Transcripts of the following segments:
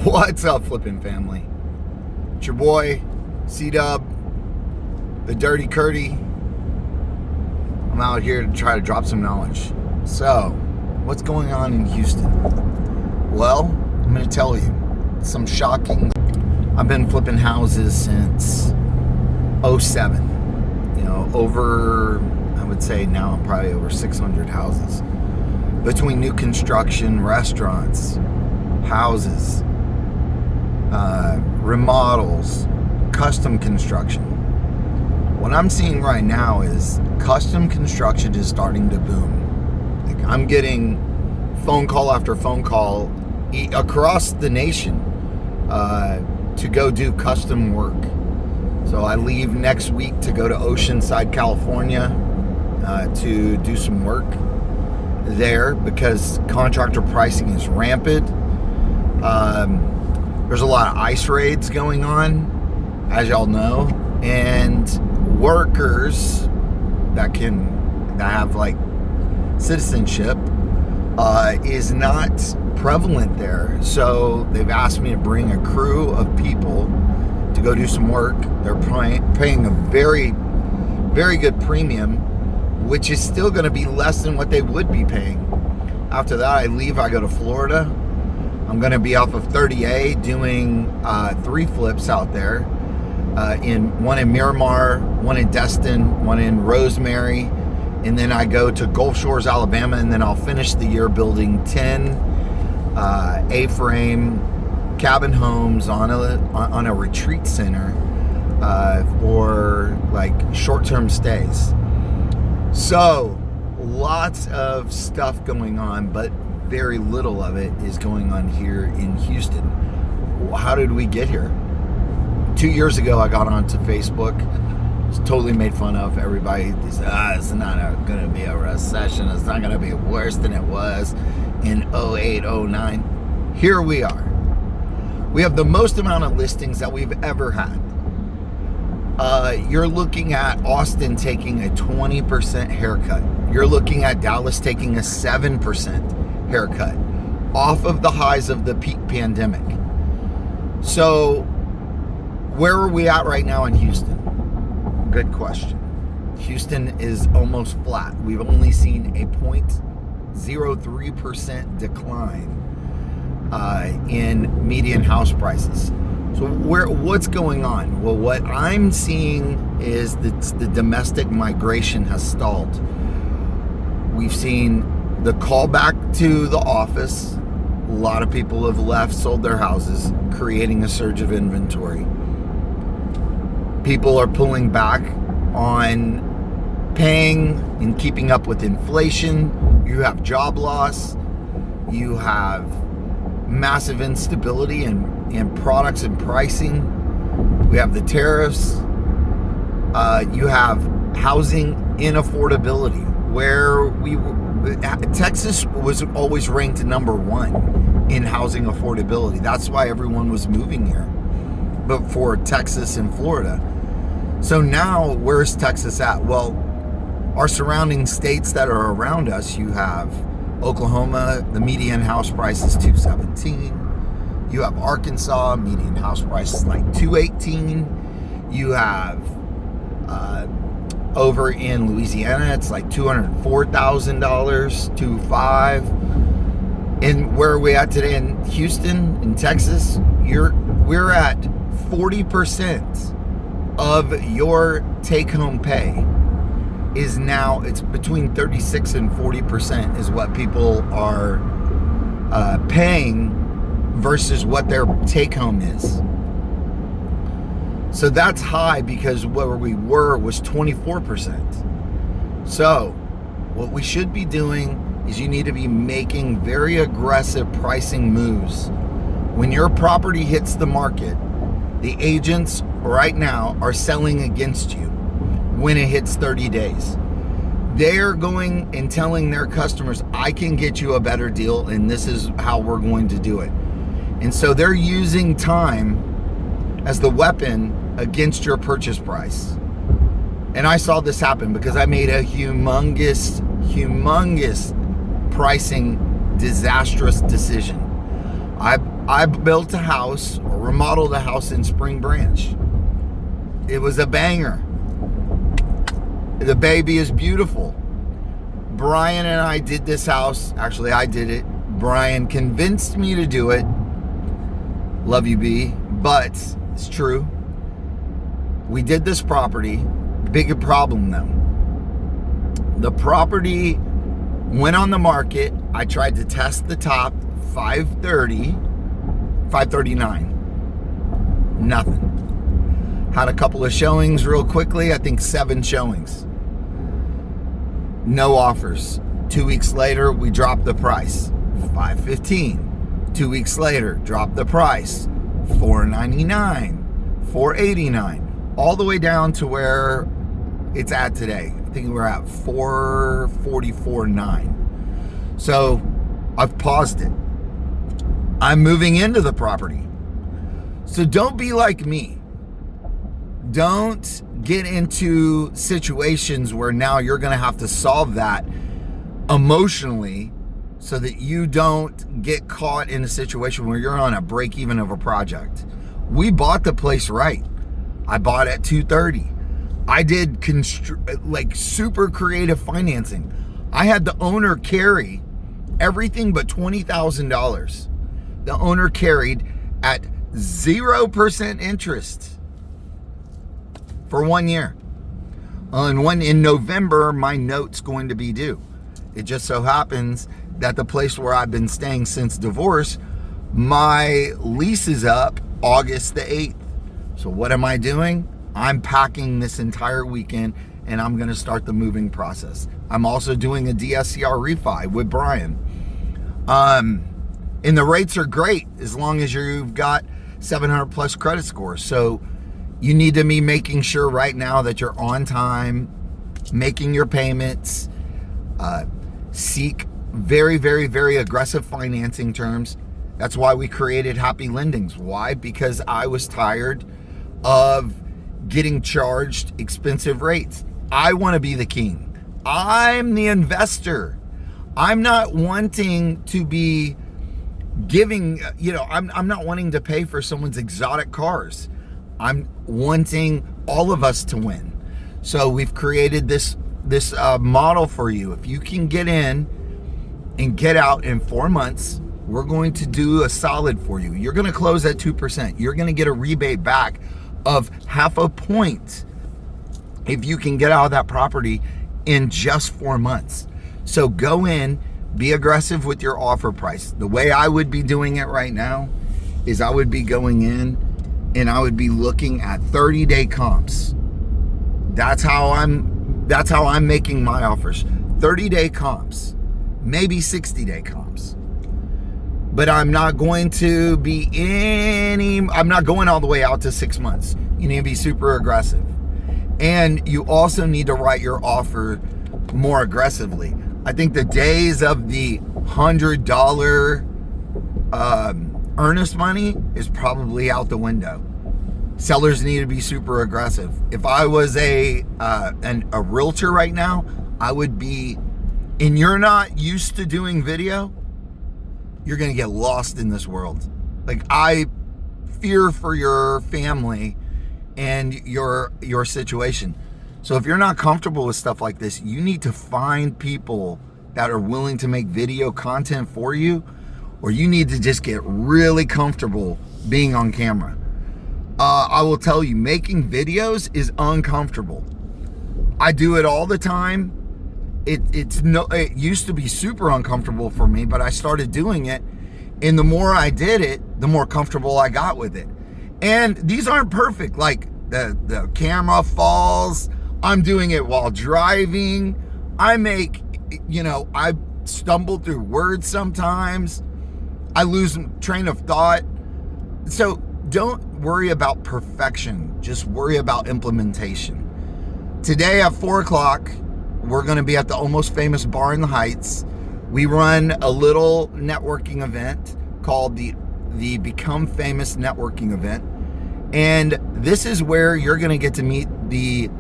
What's up, flipping family? It's your boy, C-Dub, the Dirty Curdy. I'm out here to try to drop some knowledge. So, what's going on in Houston? Well, I'm going to tell you some shocking. I've been flipping houses since 07. Over, I would say now I'm probably over 600 houses. Between new construction, restaurants, houses, remodels, custom construction. What I'm seeing right now is custom construction is starting to boom. Like, I'm getting phone call after phone call across the nation to go do custom work. So I leave next week to go to Oceanside, California to do some work there because contractor pricing is rampant. There's a lot of ICE raids going on, as y'all know, and workers that have like citizenship is not prevalent there. So they've asked me to bring a crew of people to go do some work. They're paying a very, very good premium, which is still going to be less than what they would be paying. After that, I leave. I go to Florida. I'm going to be off of 30A doing 3 flips out there. One in Miramar, one in Destin, one in Rosemary, and then I go to Gulf Shores, Alabama, and then I'll finish the year building 10 A-frame cabin homes on a retreat center for like short-term stays. So lots of stuff going on, but very little of it is going on here in Houston. How did we get here? 2 years ago, I got onto Facebook. Was totally made fun of. Everybody said, it's not going to be a recession. It's not going to be worse than it was in 08, 09. Here we are. We have the most amount of listings that we've ever had. You're looking at Austin taking a 20% haircut. You're looking at Dallas taking a 7% haircut off of the highs of the peak pandemic. So where are we at right now in Houston? Good question. Houston is almost flat. We've only seen a 0.03% decline in median house prices. So what's going on? Well, what I'm seeing is that the domestic migration has stalled. We've seen the call back to the office. A lot of people have left, sold their houses, creating a surge of inventory. People are pulling back on paying and keeping up with inflation. You have job loss. You have massive instability in products and pricing. We have the tariffs. You have housing inaffordability, where Texas was always ranked number 1 in housing affordability. That's why everyone was moving here, but for Texas and Florida. So now, where's Texas at? Well, our surrounding states that are around us, you have Oklahoma, the median house price is $217. You have Arkansas, median house price is like $218. You have over in Louisiana, it's like $204,000, $205,000. And where are we at today in Houston, in Texas? We're at 40% of your take-home pay is now, it's between 36 and 40% is what people are paying versus what their take-home is. So that's high, because where we were was 24%. So what we should be doing is you need to be making very aggressive pricing moves. When your property hits the market, the agents right now are selling against you when it hits 30 days. They're going and telling their customers, I can get you a better deal, and this is how we're going to do it. And so they're using time as the weapon against your purchase price. And I saw this happen because I made a humongous pricing disastrous decision. I I built a house or remodeled a house in Spring Branch. It was a banger. The baby is beautiful. Brian and I did this house. Actually, I did it. Brian convinced me to do it. Love you, B. But it's true. We did this property. Big problem though. The property went on the market. I tried to test the top 539. Nothing. Had a couple of showings real quickly. I think 7 showings. No offers. 2 weeks later, we dropped the price. 515. 2 weeks later, dropped the price. 499. 489. All the way down to where it's at today. I think we're at 444.9. So I've paused it. I'm moving into the property. So don't be like me. Don't get into situations where now you're going to have to solve that emotionally so that you don't get caught in a situation where you're on a break even of a project. We bought the place right. I bought at 230. I did super creative financing. I had the owner carry everything but $20,000. The owner carried at 0% interest for 1 year. And in November, my note's going to be due. It just so happens that the place where I've been staying since divorce, my lease is up August the 8th. So what am I doing? I'm packing this entire weekend and I'm going to start the moving process. I'm also doing a DSCR refi with Brian. And the rates are great as long as you've got 700 plus credit scores. So you need to be making sure right now that you're on time, making your payments, seek very, very, very aggressive financing terms. That's why we created Happy Lendings. Why? Because I was tired of getting charged expensive rates. I want to be the king. I'm the investor. I'm not wanting to be giving, I'm not wanting to pay for someone's exotic cars. I'm wanting all of us to win. So we've created this model for you. If you can get in and get out in 4 months, we're going to do a solid for you. You're going to close at 2%. You're going to get a rebate back of 0.5 point if you can get out of that property in just 4 months. So go in, be aggressive with your offer price. The way I would be doing it right now is I would be going in and I would be looking at 30-day comps. That's how I'm making my offers. 30-day comps, maybe 60-day comps. But I'm not going to be I'm not going all the way out to 6 months. You need to be super aggressive. And you also need to write your offer more aggressively. I think the days of the $100 earnest money is probably out the window. Sellers need to be super aggressive. If I was a realtor right now, I would be, and you're not used to doing video, you're going to get lost in this world. Like, I fear for your family and your situation. So if you're not comfortable with stuff like this, you need to find people that are willing to make video content for you, or you need to just get really comfortable being on camera. I will tell you, making videos is uncomfortable. I do it all the time. It used to be super uncomfortable for me, but I started doing it, and the more I did it, the more comfortable I got with it. And these aren't perfect. Like the camera falls. I'm doing it while driving. I stumble through words sometimes. I lose train of thought. So don't worry about perfection. Just worry about implementation. Today at 4:00, we're going to be at the Almost Famous Bar in the Heights. We run a little networking event called the Become Famous Networking Event. And this is where you're going to get to meet the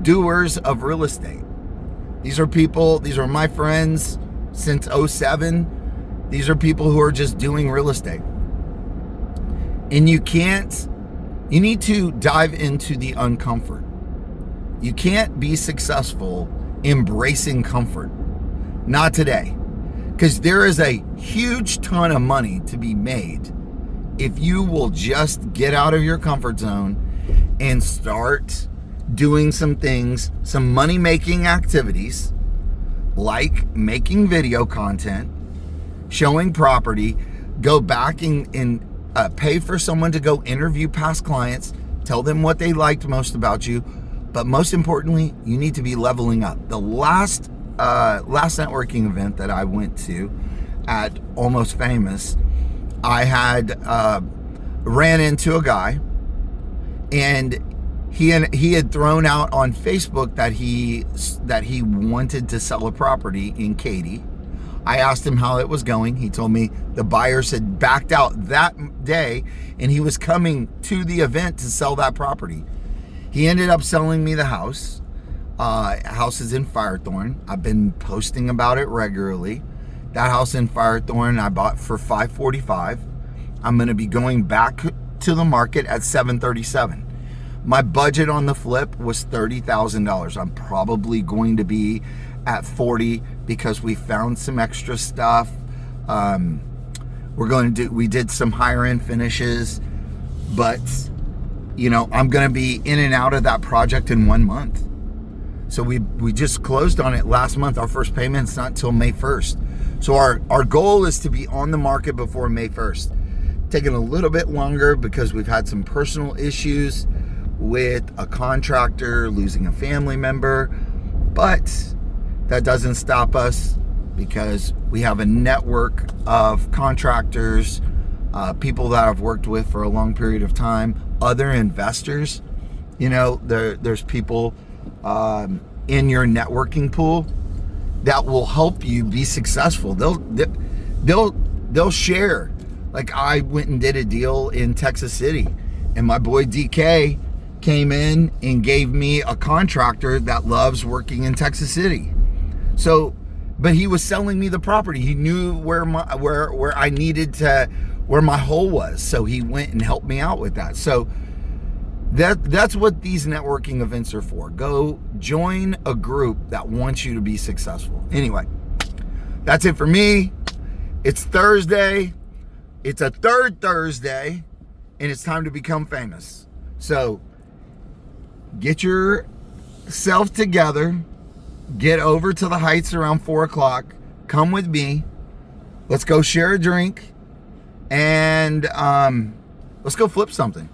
doers of real estate. These are my friends since 2007. These are people who are just doing real estate. And you need to dive into the uncomfort. You can't be successful embracing comfort. Not today. Because there is a huge ton of money to be made if you will just get out of your comfort zone and start doing some things, some money-making activities, like making video content, showing property, go back and pay for someone to go interview past clients, tell them what they liked most about you. But most importantly, you need to be leveling up. The last networking event that I went to at Almost Famous, I had ran into a guy, and he had thrown out on Facebook that he wanted to sell a property in Katy. I asked him how it was going. He told me the buyers had backed out that day, and he was coming to the event to sell that property. He ended up selling me the house. House is in Firethorn. I've been posting about it regularly. That house in Firethorn I bought for $545. I'm going to be going back to the market at $737. My budget on the flip was $30,000. I'm probably going to be at $40 because we found some extra stuff. We did some higher end finishes, but I'm going to be in and out of that project in 1 month. So we just closed on it last month. Our first payment's not until May 1st. So our goal is to be on the market before May 1st. Taking a little bit longer because we've had some personal issues with a contractor losing a family member, but that doesn't stop us because we have a network of contractors, people that I've worked with for a long period of time, other investors. There's people in your networking pool that will help you be successful. They'll share. Like, I went and did a deal in Texas City, and my boy DK came in and gave me a contractor that loves working in Texas City. So, but he was selling me the property. He knew where I needed to, where my hole was. So he went and helped me out with that. So that's what these networking events are for. Go join a group that wants you to be successful. Anyway, that's it for me. It's Thursday. It's a third Thursday, and it's time to become famous. So get yourself together. Get over to the Heights around 4 o'clock. Come with me. Let's go share a drink, and let's go flip something.